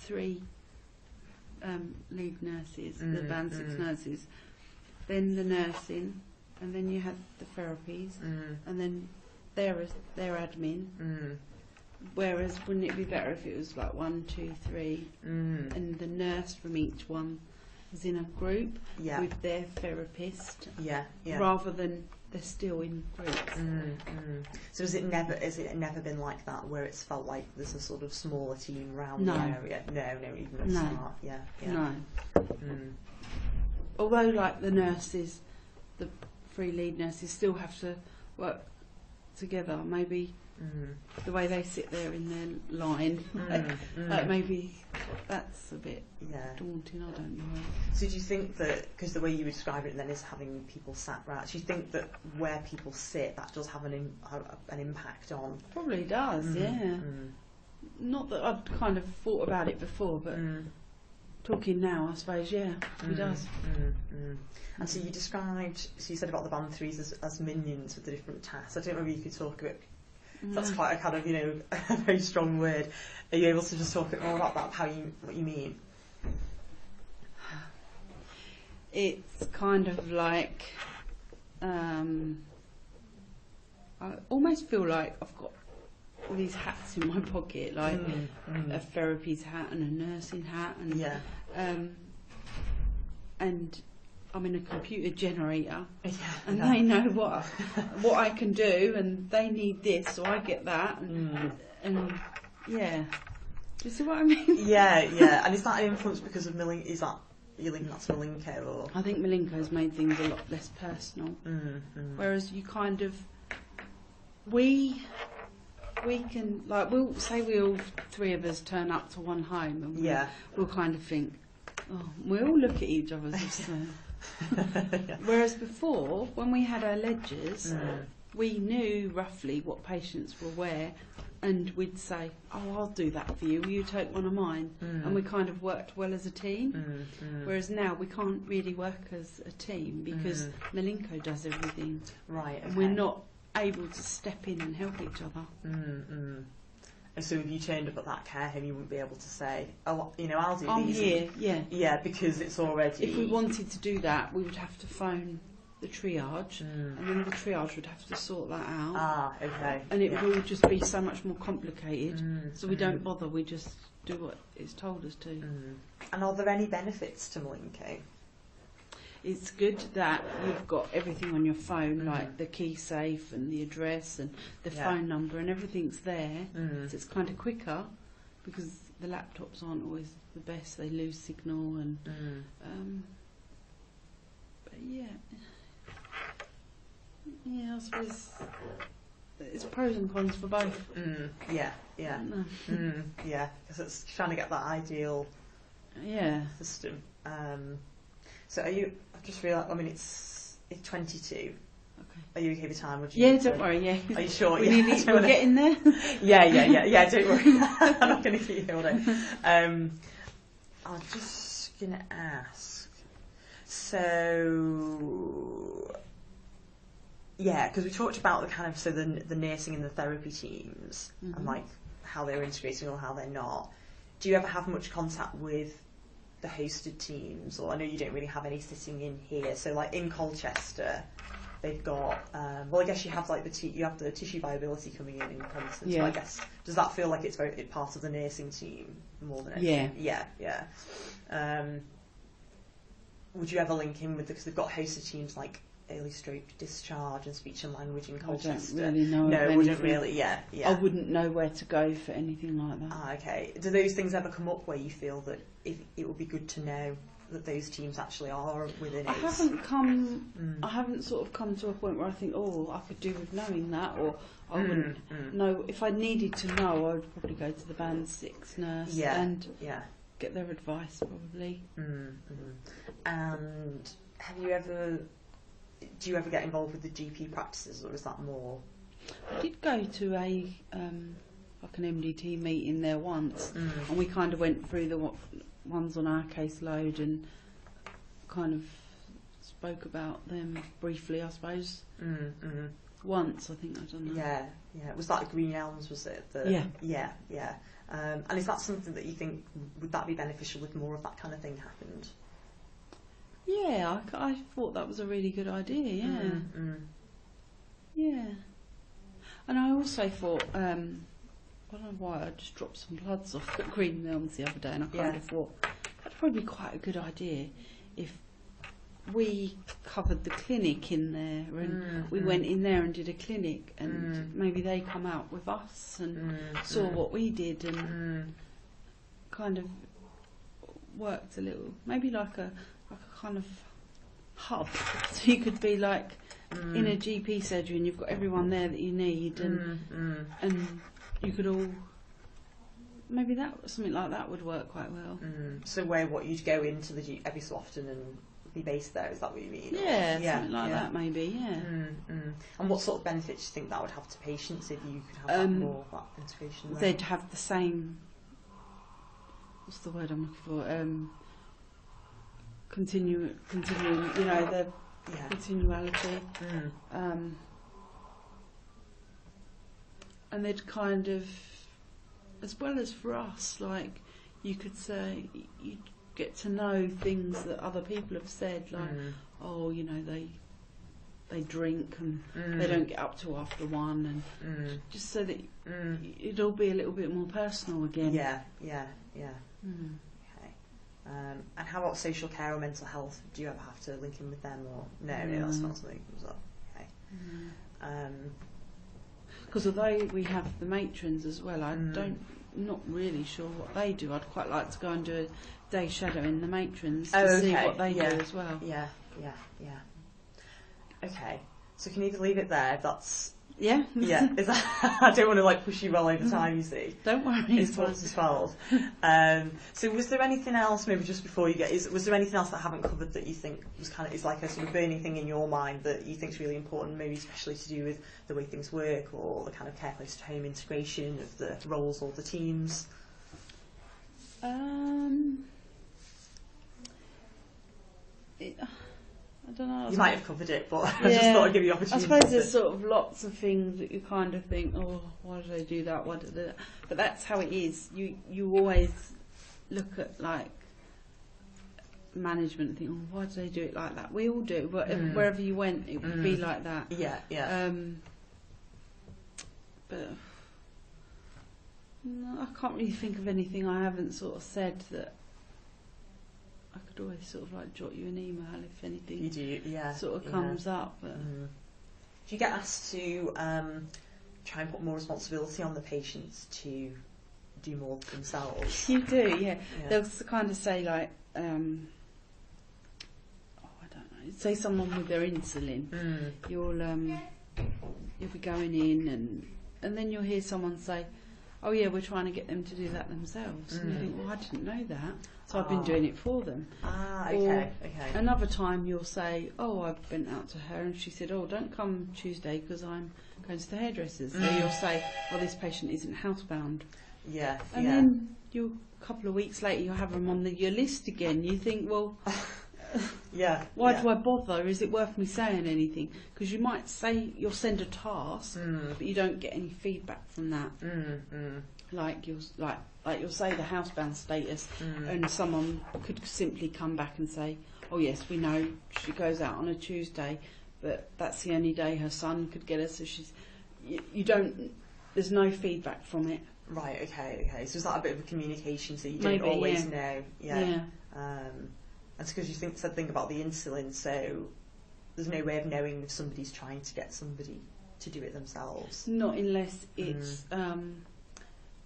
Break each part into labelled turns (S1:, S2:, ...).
S1: 3 lead nurses, the band 6 nurses, then the nursing, and then you had the therapies, and then their admin. Whereas, wouldn't it be better if it was like 1, 2, 3, and the nurse from each one was in a group with their therapist, rather than they're still in groups.
S2: So has it never been like that, where it's felt like there's a sort of smaller team around the area? No, even at the start. No.
S1: Although, like, the nurses, the 3 lead nurses still have to work together. Maybe the way they sit there in their line, like maybe that's a bit daunting. I don't know.
S2: So do you think that, because the way you would describe it then is having people sat round, do you think that where people sit, that does have an impact on? Probably
S1: does, Not that I'd kind of thought about it before, but talking now, I suppose, it does.
S2: And so you described, you said about the band 3s as minions with the different tasks. I don't know if you could talk a bit. That's quite a kind of, a very strong word. Are you able to just talk a bit more about that, what you mean?
S1: It's kind of like, I almost feel like I've got all these hats in my pocket, like a therapies hat and a nursing hat, and I'm in a computer generator, and they know what I can do, and they need this, so I get that, and do you see what I mean?
S2: And is that an influence because of Milinko? Is that you linking that to Milinko, or?
S1: I think Milinko's made things a lot less personal, whereas you kind of we can, like, we'll say we all 3 of us turn up to one home, and we'll kind of think, oh, we all look at each other as whereas before, when we had our ledgers, we knew roughly what patients were where, and we'd say, oh, I'll do that for you, will you take one of mine? And we kind of worked well as a team, whereas now we can't really work as a team because Milinko does everything, and we're not able to step in and help each other.
S2: And so if you turned up at that care home, you wouldn't be able to say, oh, I'll do
S1: I'm
S2: these.
S1: here,
S2: Yeah, because it's already...
S1: If we wanted to do that, we would have to phone the triage, and then the triage would have to sort that out.
S2: Ah, okay.
S1: And it would all just be so much more complicated, so we don't bother, we just do what it's told us to.
S2: And are there any benefits to Milinko?
S1: It's good that you've got everything on your phone, like the key safe and the address and the phone number, and everything's there. So it's kind of quicker because the laptops aren't always the best; they lose signal. And but I suppose it's pros and cons for both.
S2: Because it's trying to get that ideal system. So are you? I've just realised. I mean, it's 22. Okay. Are you okay with time? Would you?
S1: Yeah, don't worry. Yeah.
S2: Are you sure?
S1: We're getting there.
S2: Yeah. Don't worry. I'm not going to keep you all day. I'm just going to ask. So, because we talked about the kind of the nursing and the therapy teams and like how they're integrating or how they're not. Do you ever have much contact with the hosted teams, or I know you don't really have any sitting in here, so like in Colchester they've got I guess you have like you have the tissue viability coming in Constance, but I guess does that feel like it's very part of the nursing team more than anything? Would you ever link in with because they've got hosted teams like early stroke discharge and speech and language in Colchester?
S1: I don't really know.
S2: No, wouldn't really. I
S1: wouldn't know where to go for anything like that.
S2: Okay. Do those things ever come up where you feel that if it would be good to know that those teams actually are within it?
S1: I haven't sort of come to a point where I think, oh, I could do with knowing that, or I wouldn't know. If I needed to know, I would probably go to the band 6 nurse and get their advice probably. And do you ever get involved with the GP practices, or is that more? I did go to a like an MDT meeting there once, and we kind of went through the ones on our caseload and kind of spoke about them briefly, I suppose. Once, I think I've done that.
S2: Yeah. Was that Green Elms? Was it? And is that something that you think, would that be beneficial if more of that kind of thing happened?
S1: Yeah, I thought that was a really good idea, yeah. Yeah. And I also thought, I don't know why, I just dropped some bloods off at Green Mills the other day, and I kind of thought that'd probably be quite a good idea if we covered the clinic in there, and we went in there and did a clinic, and maybe they come out with us and saw what we did, and kind of worked a little, maybe like a kind of hub, so you could be like in a GP surgery and you've got everyone there that you need, and you could all, maybe something like that would work quite well.
S2: So what you'd go into the GP every so often and be based there, is that what you mean?
S1: Yeah, something like that maybe, yeah.
S2: And what sort of benefits do you think that would have to patients if you could have more of that integration there?
S1: They'd have the same, what's the word I'm looking for, continuing, you know, the continuality, and they'd kind of, as well as for us, like you could say, you get to know things that other people have said, like, oh, you know, they drink and they don't get up till after 1, and just so that it'll be a little bit more personal again. And how about social care or mental health? Do you ever have to link in with them, or no, that's not something that comes up? Because although we have the matrons as well, not really sure what they do. I'd quite like to go and do a day shadowing the matrons to see what they do as well. Okay, so can you leave it there? That's Is that, I don't want to like push you well over time, you see. Don't worry.
S2: It's 12. So was there anything else, maybe just before you get, was there anything else that I haven't covered that you think was kind of, is like a sort of burning thing in your mind that you think is really important, maybe especially to do with the way things work, or the kind of care close to home integration of the roles or the teams?
S1: I don't know.
S2: You might have covered it, but I just thought I'd give you the opportunity.
S1: I suppose there's sort of lots of things that you kind of think, oh, why do they do that? Why do they do that? But that's how it is. You always look at like management and think, oh, why do they do it like that? We all do, but wherever you went, it would be like that. But no, I can't really think of anything I haven't sort of said that. I could always sort of like jot you an email if anything sort of comes up. But
S2: do you get asked to try and put more responsibility on the patients to do more themselves?
S1: You do, yeah. They'll kind of say like, I don't know, say someone with their insulin, you'll be going in and then you'll hear someone say, oh yeah, we're trying to get them to do that themselves. And you think, well, I didn't know that. So I've been doing it for them.
S2: Okay.
S1: Another time you'll say, oh, I went out to her and she said, oh, don't come Tuesday because I'm going to the hairdressers. So you'll say, oh, this patient isn't housebound. And then a couple of weeks later you'll have them on your list again. You think, well, why do I bother? Is it worth me saying anything? Because you might say you'll send a task, but you don't get any feedback from that. Like you'll say the housebound status, and someone could simply come back and say, oh yes, we know she goes out on a Tuesday, but that's the only day her son could get her, so there's no feedback from it.
S2: Right, okay. So is that a bit of a communication, so you don't always know? And it's because you said something about the insulin, so there's no way of knowing if somebody's trying to get somebody to do it themselves.
S1: Not unless it's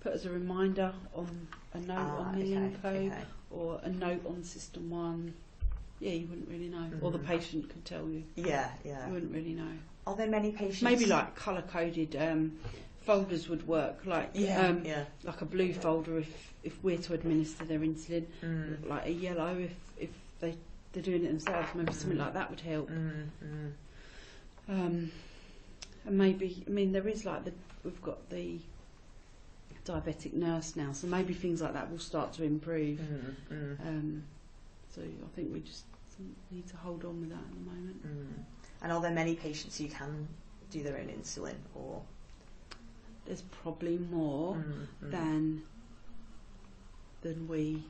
S1: put as a reminder on a note on the info, or a note on System 1. You wouldn't really know. Or the patient could tell you. You wouldn't really know.
S2: Are there many patients?
S1: Maybe like colour-coded folders would work, like like a blue folder if we're to administer their insulin, like a yellow if they're doing it themselves. Maybe something like that would help. And maybe, I mean, there is like we've got the diabetic nurse now, so maybe things like that will start to improve. So I think we just need to hold on with that at the moment.
S2: And are there many patients who can do their own insulin, or?
S1: There's probably more than than we